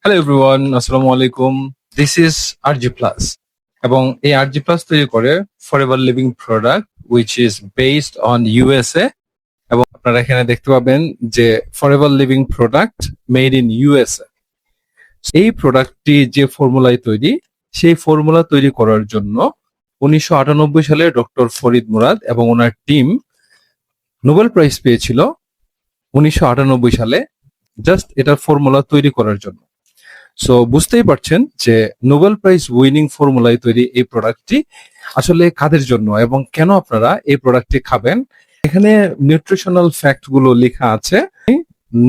Hello everyone, আসসালামু আলাইকুম। This is RG plus এবং এই আরজি প্লাস তৈরি করে forever living product which is based on USA. এবং আপনারা এখানে দেখতে পাবেন যে forever living product made in USA. এই প্রোডাক্টটি যে ফর্মুলায় তৈরি, সেই ফর্মুলা তৈরি করার জন্য 1998 সালে ডক্টর ফরিদ মুরাদ এবং ওনার টিম নোবেল প্রাইজ পেয়েছিল 1998 সালে, জাস্ট এটার ফর্মুলা তৈরি করার জন্য। সো বুঝতেই পারছেন যে নোবেল প্রাইজ উইনিং ফর্মুলায় তৈরি এই প্রোডাক্টটি আসলে কাদের জন্য এবং কেন আপনারা এই প্রোডাক্টটি খাবেন। এখানে নিউট্রিশনাল ফ্যাক্ট গুলো লেখা আছে,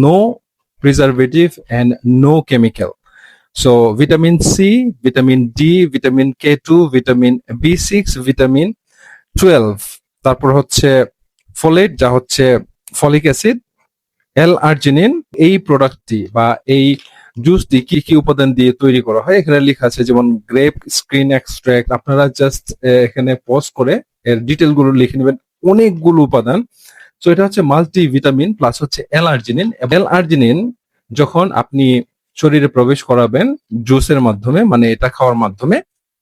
no preservative and no chemical. So vitamin C, vitamin D, vitamin K2, vitamin B6, vitamin 12, তারপর হচ্ছে ফোলেট যা হচ্ছে ফলিক অ্যাসিড, L-আর্জিনিন। এই প্রোডাক্টটি বা এই জুসটি কি কি উপাদান দিয়ে তৈরি করা হয় এখানে লেখা আছে, যেমন গ্রেপ স্ক্রিন এক্সট্রাক্ট। আপনারা জাস্ট এখানে পজ করে এর ডিটেল গুলো লিখে নেবেন, অনেকগুলো উপাদান। তো এটা হচ্ছে মাল্টি ভিটামিন প্লাস হচ্ছে L-আর্জিনিন। L-আর্জিনিন যখন আপনি শরীরে প্রবেশ করাবেন জুসের মাধ্যমে, মানে এটা খাওয়ার মাধ্যমে,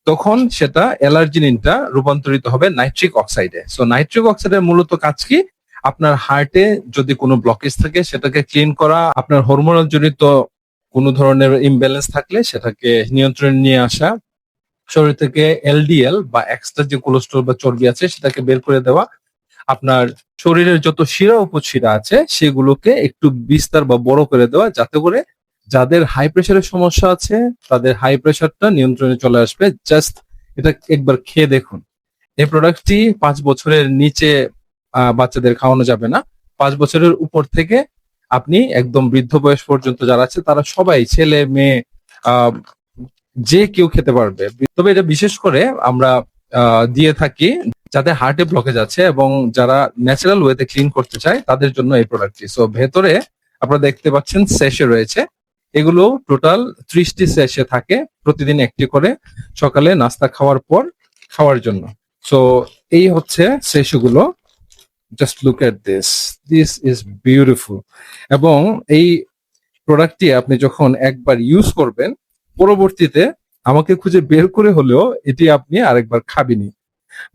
তখন সেটা L-আর্জিনিনটা রূপান্তরিত হবে নাইট্রিক অক্সাইডে। সো নাইট্রিক অক্সাইডের মূলত কাজ কি? আপনার হার্টে যদি কোনো ব্লকেজ থাকে সেটাকে ক্লিন করা, আপনার হরমোনাল জনিত কোনো ধরনের ইমব্যালেন্স থাকলে সেটাকে নিয়ন্ত্রণে নিয়ে আসা, শরীর থেকে এলডিএল বা এক্সট্রা যে কোলেস্ট্রল বা চর্বি আছে সেটাকে বের করে দেওয়া, আপনার শরীরের যত শিরা উপশিরা আছে সেগুলোকে একটু বিস্তার বা বড় করে দেওয়া, যাতে করে যাদের হাই প্রেশারের সমস্যা আছে তাদের হাই প্রেশারটা নিয়ন্ত্রণে চলে আসবে। জাস্ট এটা একবার খেয়ে দেখুন। এই প্রোডাক্টটি 5 বছরের নিচে বাচ্চাদের খাওয়ানো যাবে না। 5 বছরের উপর থেকে আপনি একদম বৃদ্ধ বয়স পর্যন্ত যারা আছে তারা সবাই, ছেলে মেয়ে যে কেউ খেতে পারবে। তবে এটা বিশেষ করে আমরা দিয়ে থাকি যাদের হার্টে ব্লকেজ আছে এবং যারা ন্যাচারাল ওয়েতে ক্লিন করতে চায় তাদের জন্য এই প্রোডাক্টটি। সো ভেতরে আপনারা দেখতে পাচ্ছেন সেশে রয়েছে, এগুলো টোটাল 30টি সেশে থাকে, প্রতিদিন একটি করে সকালে নাস্তা খাওয়ার পর খাওয়ার জন্য। সো এই হচ্ছে সেশগুলো। Just look at this, this is beautiful. এবং এই প্রোডাক্টটি আপনি যখন একবার ইউজ করবেন, পরবর্তীতে আমাকে খুঁজে বের করে হলেও এটি আপনি আরেকবার খাবেনই,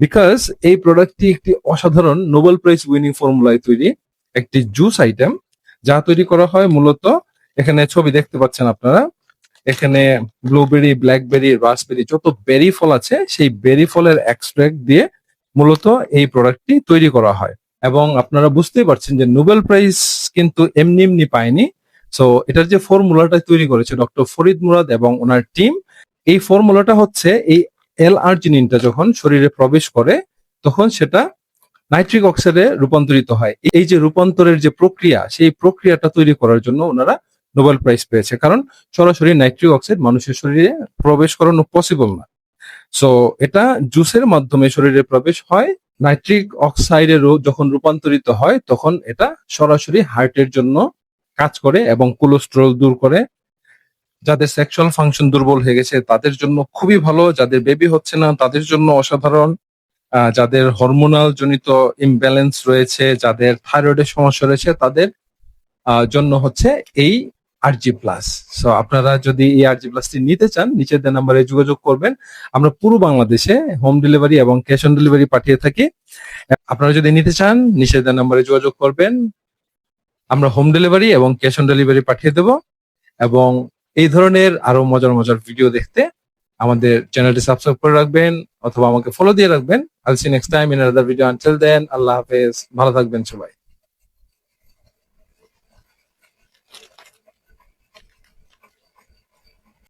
বিকজ এই প্রোডাক্টটি একটি অসাধারণ নোবেল প্রাইজ উইনিং ফর্মুলায় তৈরি একটি জুস আইটেম, যা তৈরি করা হয় মূলত, এখানে ছবি দেখতে পাচ্ছেন আপনারা, এখানে ব্লুবেরি, ব্ল্যাকবেরি, রাসবেরি, যত বেরি ফল আছে সেই বেরি ফলের এক্সট্রাক্ট দিয়ে মূলত এই প্রোডাক্টটি তৈরি করা হয়। এবং আপনারা বুঝতেই পারছেন যে নোবেল প্রাইজ কিন্তু এমনি এমনি পায়নি। সো এটার যে ফর্মুলাটা তৈরি করেছে ডক্টর ফরিদ মুরাদ এবং ওনার টিম, এই ফর্মুলাটা হচ্ছে এই L-আর্জিনিনটা যখন শরীরে প্রবেশ করে তখন সেটা নাইট্রিক অক্সাইডে রূপান্তরিত হয়। এই যে রূপান্তরের যে প্রক্রিয়া, সেই প্রক্রিয়াটা তৈরি করার জন্য ওনারা নোবেল প্রাইজ পেয়েছে, কারণ সরাসরি নাইট্রিক অক্সাইড মানুষের শরীরে প্রবেশ করানো পসিবল না। সো এটা জুসের মাধ্যমে শরীরে প্রবেশ হয়, নাইট্রিক অক্সাইডে যখন রূপান্তরিত হয় তখন এটা সরাসরি হার্টের জন্য কাজ করে এবং কোলেস্ট্রল দূর করে। যাদের সেক্সুয়াল ফাংশন দুর্বল হয়ে গেছে তাদের জন্য খুবই ভালো, যাদের বেবি হচ্ছে না তাদের জন্য অসাধারণ, যাদের হরমোনাল জনিত ইমব্যালেন্স রয়েছে, যাদের থাইরয়েডের সমস্যা রয়েছে তাদের জন্য হচ্ছে এই আরজি প্লাস। সো আপনারা যদি এই আরজি প্লাসটি নিতে চান নিচের দেওয়া নাম্বারে যোগাযোগ করবেন। আমরা পুরো বাংলাদেশে হোম ডেলিভারি এবং ক্যাশ অন ডেলিভারি পাঠিয়ে থাকি। আপনারা যদি নিতে চান নিচের দেওয়া নাম্বারে যোগাযোগ করবেন, আমরা হোম ডেলিভারি এবং ক্যাশ অন ডেলিভারি পাঠিয়ে দেব। এবং এই ধরনের আরো মজার মজার ভিডিও দেখতে আমাদের চ্যানেলটি সাবস্ক্রাইব করে রাখবেন অথবা আমাকে ফলো দিয়ে রাখবেন। I'll see next time in another video. Until then, আল্লাহ হাফেজ, ভালো থাকবেন সবাই।